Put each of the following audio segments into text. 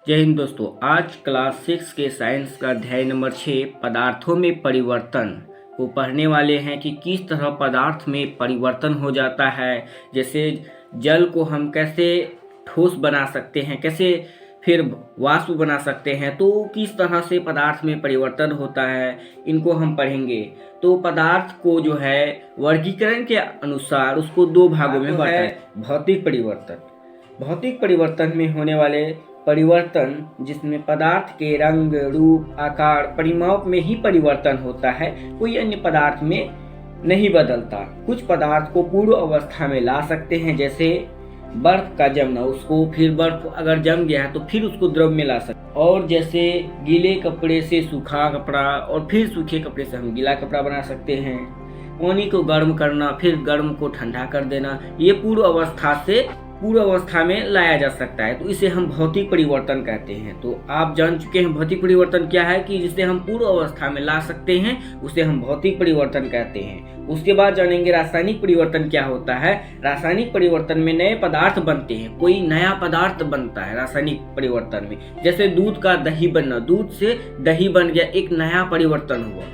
जय हिंद दोस्तों। आज क्लास 6 के साइंस का अध्याय नंबर 6 पदार्थों में परिवर्तन को पढ़ने वाले हैं कि किस तरह पदार्थ में परिवर्तन हो जाता है। जैसे जल को हम कैसे ठोस बना सकते हैं, कैसे फिर वाष्प बना सकते हैं, तो किस तरह से पदार्थ में परिवर्तन होता है, इनको हम पढ़ेंगे। तो पदार्थ को जो है वर्गीकरण के अनुसार उसको दो भागों में बांटा है। भौतिक परिवर्तन में होने वाले परिवर्तन, जिसमें पदार्थ के रंग, रूप, आकार, परिमाप में ही परिवर्तन होता है, कोई अन्य पदार्थ में नहीं बदलता। कुछ पदार्थ को पूर्व अवस्था में ला सकते हैं, जैसे बर्फ का जमना, उसको फिर बर्फ अगर जम गया है तो फिर उसको द्रव में ला सकते, और जैसे गीले कपड़े से सूखा कपड़ा और फिर सूखे कपड़े से हम गीला कपड़ा बना सकते हैं। पानी को गर्म करना, फिर गर्म को ठंडा कर देना, ये पूर्व अवस्था से पूर्व अवस्था में लाया जा सकता है, तो इसे हम भौतिक परिवर्तन कहते हैं। तो आप जान चुके हैं भौतिक परिवर्तन क्या है, कि जिसे हम पूर्व अवस्था में ला सकते हैं उसे हम भौतिक परिवर्तन कहते हैं। उसके बाद जानेंगे रासायनिक परिवर्तन क्या होता है। रासायनिक परिवर्तन में नए पदार्थ बनते हैं, कोई नया पदार्थ बनता है रासायनिक परिवर्तन में। जैसे दूध का दही बनना, दूध से दही बन गया, एक नया परिवर्तन हुआ,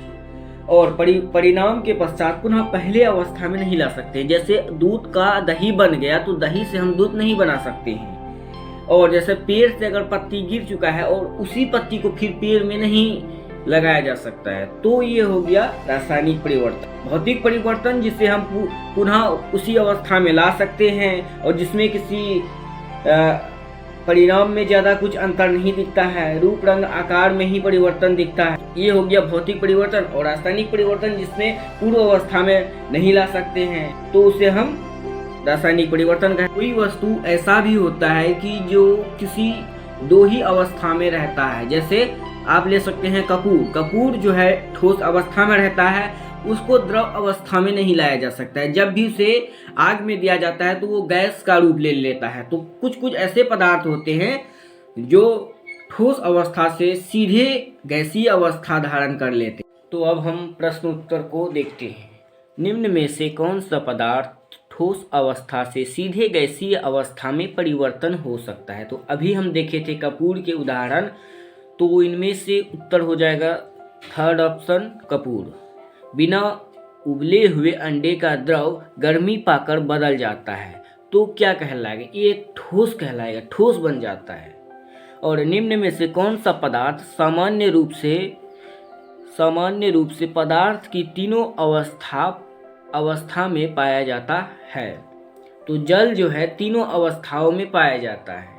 और परिणाम के पश्चात पुनः पहले अवस्था में नहीं ला सकते। जैसे दूध का दही बन गया तो दही से हम दूध नहीं बना सकते हैं। और जैसे पेड़ से अगर पत्ती गिर चुका है और उसी पत्ती को फिर पेड़ में नहीं लगाया जा सकता है, तो ये हो गया रासायनिक परिवर्तन। भौतिक परिवर्तन, जिसे हम पुनः उसी अवस्था में ला सकते हैं और जिसमें किसी परिणाम में ज्यादा कुछ अंतर नहीं दिखता है, रूप, रंग, आकार में ही परिवर्तन दिखता है, ये हो गया भौतिक परिवर्तन। और रासायनिक परिवर्तन, जिसमें पूर्व अवस्था में नहीं ला सकते हैं, तो उसे हम रासायनिक परिवर्तन कहते हैं। कोई वस्तु ऐसा भी होता है कि जो किसी दो ही अवस्था में रहता है। जैसे आप ले सकते हैं कपूर जो है ठोस अवस्था में रहता है, उसको द्रव अवस्था में नहीं लाया जा सकता है। जब भी उसे आग में दिया जाता है तो वो गैस का रूप ले लेता है। तो कुछ ऐसे पदार्थ होते हैं जो ठोस अवस्था से सीधे गैसीय अवस्था धारण कर लेते हैं। तो अब हम प्रश्न उत्तर को देखते हैं। निम्न में से कौन सा पदार्थ ठोस अवस्था से सीधे गैसीय अवस्था में परिवर्तन हो सकता है। तो अभी हम देखे थे कपूर के उदाहरण, तो इनमें से उत्तर हो जाएगा थर्ड ऑप्शन कपूर। बिना उबले हुए अंडे का द्रव गर्मी पाकर बदल जाता है, तो क्या कहलाएगा, ये ठोस कहलाएगा, ठोस बन जाता है। और निम्न में से कौन सा पदार्थ सामान्य रूप से पदार्थ की तीनों अवस्था में पाया जाता है। तो जल जो है तीनों अवस्थाओं में पाया जाता है,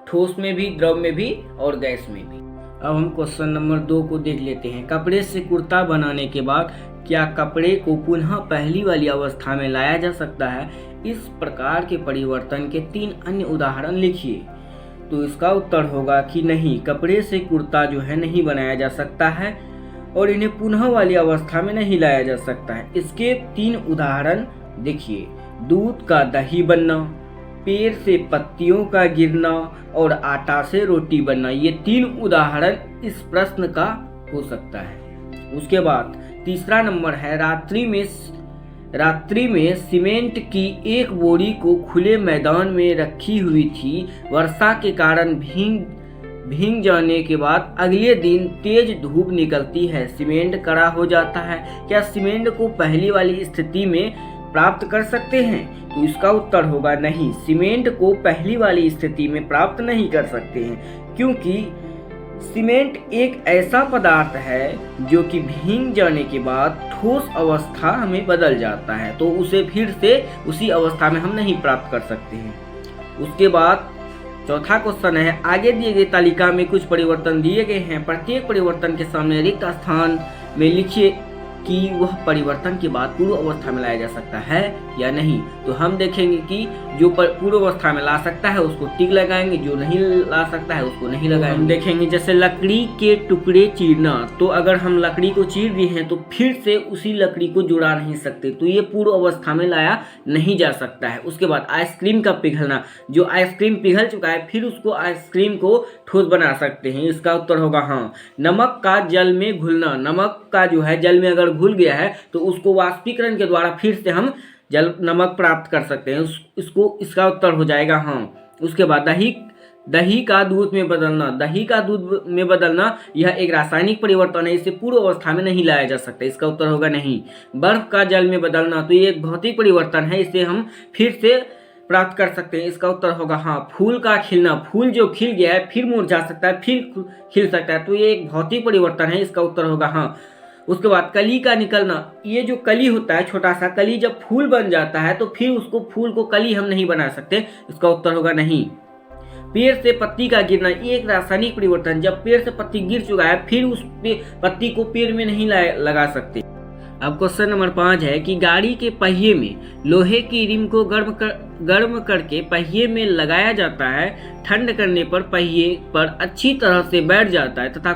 ठोस में भी, द्रव में भी और गैस में भी। अब हम क्वेश्चन नंबर 2 को देख लेते हैं। कपड़े से कुर्ता बनाने के बाद क्या कपड़े को पुनः पहली वाली अवस्था में लाया जा सकता है। इस प्रकार के परिवर्तन के 3 अन्य उदाहरण लिखिए। तो इसका उत्तर होगा कि नहीं, कपड़े से कुर्ता जो है नहीं बनाया जा सकता है और इन्हें पुनः वाली अवस्था में नहीं लाया जा सकता है। इसके 3 उदाहरण देखिए। दूध का दही बनना, पेड़ से पत्तियों का गिरना और आटा से रोटी बनना, ये 3 उदाहरण इस प्रश्न का हो सकता है। उसके बाद तीसरा नंबर है, रात्रि में सीमेंट की एक बोरी को खुले मैदान में रखी हुई थी। वर्षा के कारण भीग जाने के बाद अगले दिन तेज धूप निकलती है, सीमेंट कड़ा हो जाता है। क्या सीमेंट को पहली वाली स्थिति में प्राप्त कर सकते हैं। तो इसका उत्तर होगा नहीं, सीमेंट को पहली वाली स्थिति में प्राप्त नहीं कर सकते हैं, क्योंकि सीमेंट एक ऐसा पदार्थ है जो कि भीग जाने के बाद ठोस अवस्था में बदल जाता है, तो उसे फिर से उसी अवस्था में हम नहीं प्राप्त कर सकते हैं। उसके बाद चौथा क्वेश्चन है, आगे दिए गए तालिका में कुछ परिवर्तन दिए गए हैं, प्रत्येक परिवर्तन के सामने रिक्त स्थान में लिखिए कि वह परिवर्तन के बाद पूर्व अवस्था में लाया जा सकता है या नहीं। तो हम देखेंगे कि जो पूर्व अवस्था में ला सकता है उसको टिक लगाएंगे, जो नहीं ला सकता है उसको नहीं लगाएंगे। हम देखेंगे जैसे लकड़ी के टुकड़े चीरना, तो अगर हम लकड़ी को चीर दिए हैं तो फिर से उसी लकड़ी को जुड़ा नहीं सकते, तो ये पूर्व अवस्था में लाया नहीं जा सकता है। उसके बाद आइसक्रीम का पिघलना, जो आइसक्रीम पिघल चुका है फिर उसको आइसक्रीम को ठोस बना सकते हैं, इसका उत्तर होगा हाँ। नमक का जल में घुलना, नमक का जो है जल में अगर घुल गया है तो उसको वाष्पीकरण के द्वारा फिर से हम नमक प्राप्त कर सकते हैं, इसका उत्तर हो जाएगा हाँ। उसके बाद दही का दूध में बदलना, दही का दूध में बदलना यह एक रासायनिक परिवर्तन है, इसे पूर्व अवस्था में नहीं लाया जा सकता। इसका उत्तर होगा नहीं। बर्फ का जल में बदलना, तो ये एक भौतिक परिवर्तन है, इसे हम फिर से प्राप्त कर सकते हैं। इसका उत्तर होगा हाँ। फूल का खिलना, फूल जो खिल गया है फिर मुरझा सकता है, फिर खिल सकता है, तो ये एक भौतिक परिवर्तन है। इसका उत्तर होगा हाँ। उसके बाद कली का निकलना, ये जो कली होता है छोटा सा कली जब फूल बन जाता है तो फिर उसको फूल को कली हम नहीं बना सकते। इसका उत्तर होगा नहीं। पेड़ से पत्ती का गिरना, ये एक रासायनिक परिवर्तन, जब पेड़ से पत्ती गिर चुका है फिर उस पत्ती को पेड़ में नहीं लगा सकते। अब क्वेश्चन नंबर 5 है कि गाड़ी के पहिए में लोहे की रिम को गर्म करके पहिए में लगाया जाता है। ठंड करने पर पहिए पर अच्छी तरह से बैठ जाता है तथा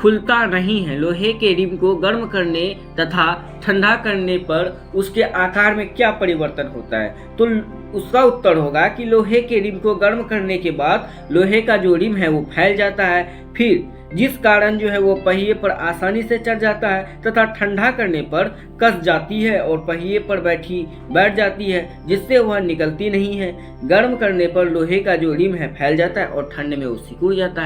खुलता नहीं है। लोहे के रिम को गर्म करने तथा ठंडा करने पर उसके आकार में क्या परिवर्तन होता है? तो उसका उत्तर होगा कि लोहे के रिम को गर्म करने के बाद लोहे का जो रिम है वो फैल जाता है, फिर जिस कारण जो है वो पहिए पर आसानी से चढ़ जाता है तथा ठंडा करने पर कस जाती है और पहिए पर बैठ जाती है, जिससे वह निकलती नहीं है। गर्म करने पर लोहे का जो रिम है फैल जाता है और ठंड में वो सिकुड़ जाता है।